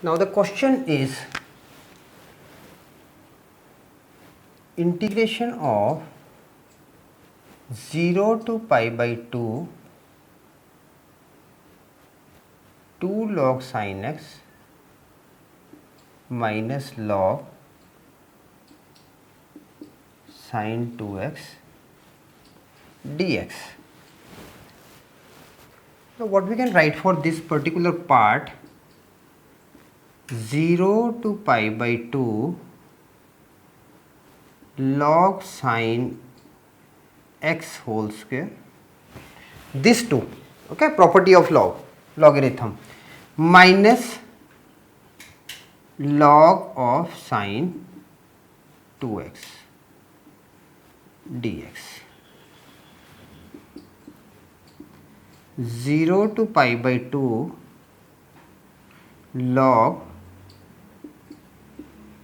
Now the question is integration of 0 to pi by 2 2 log sin x minus log sin 2x dx. Now what we can write for this particular part, 0 to pi by 2 log sin x whole square, this 2, okay, property of logarithm, minus log of sin 2x dx. 0 to pi by 2 log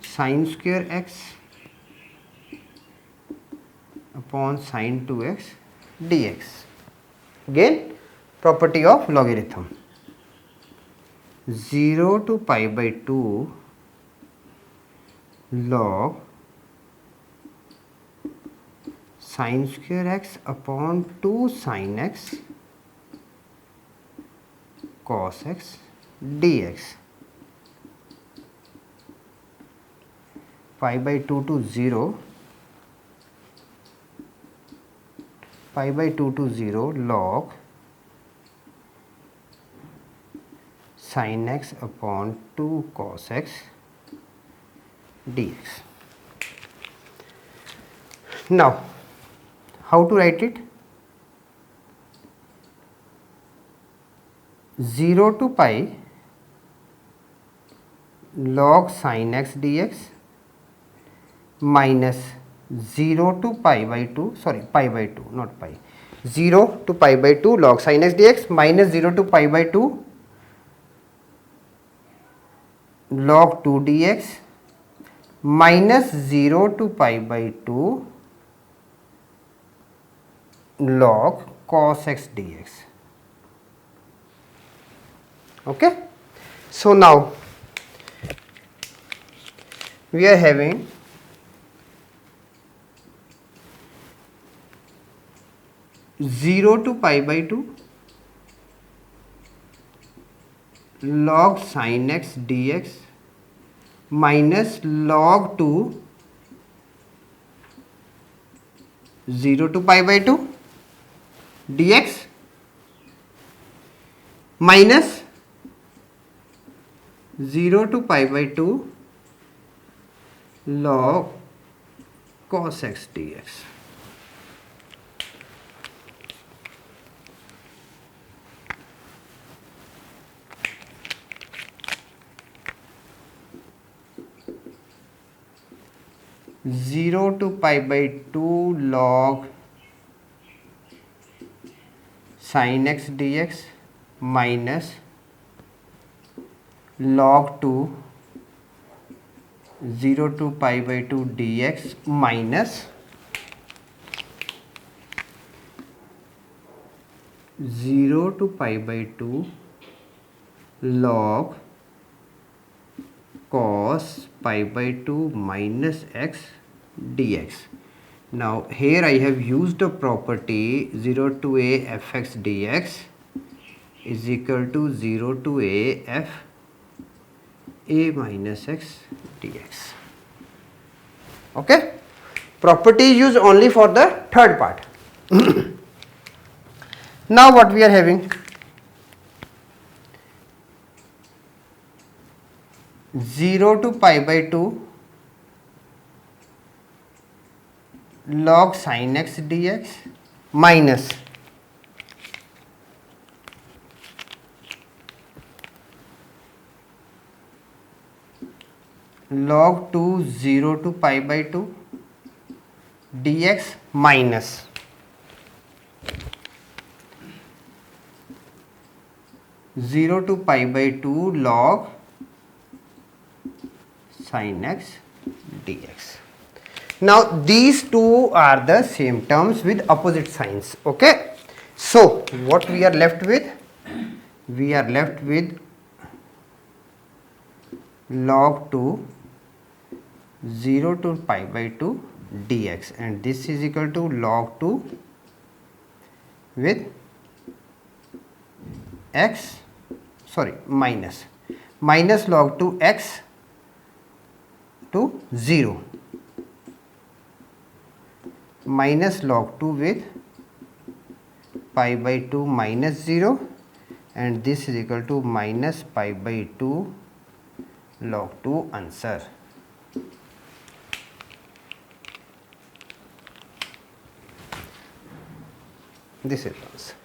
sin square x upon sin 2x dx. Again, property of logarithm. 0 to pi by 2 log sin square x upon 2 sin x cos x dx. Pi by 2 to 0, pi by 2 to 0 log sin x upon 2 cos x dx. Now, how to write it? 0 to pi log sin x dx minus 0 to pi by 2, sorry, pi by 2, not pi. 0 to pi by 2 log sin x dx minus 0 to pi by 2 log 2 dx minus 0 to pi by 2 log cos x dx. Okay. So now we are having 0 to pi by 2 log sin x dx minus log 2 0 to pi by 2 dx minus 0 to pi by 2 log cos x dx. Zero to pi by 2 log sin x dx minus log 2 0 to pi by 2 dx minus 0 to pi by 2 log cos pi by 2 minus x dx. Now here I have used a property 0 to a fx dx is equal to 0 to a f a minus x dx. Okay, property is used only for the third part. Now what we are having, 0 to pi by 2 log sin x dx minus log 2 0 to pi by 2 dx minus 0 to pi by 2 log sin x dx. Now these two are the same terms with opposite signs. Okay, so what we are left with? We are left with log 2 0 to pi by 2 dx, and this is equal to log 2 with x, sorry, minus log 2 x to 0, minus log 2 with pi by 2 minus 0, and this is equal to minus pi by 2 log 2 answer. This is answer.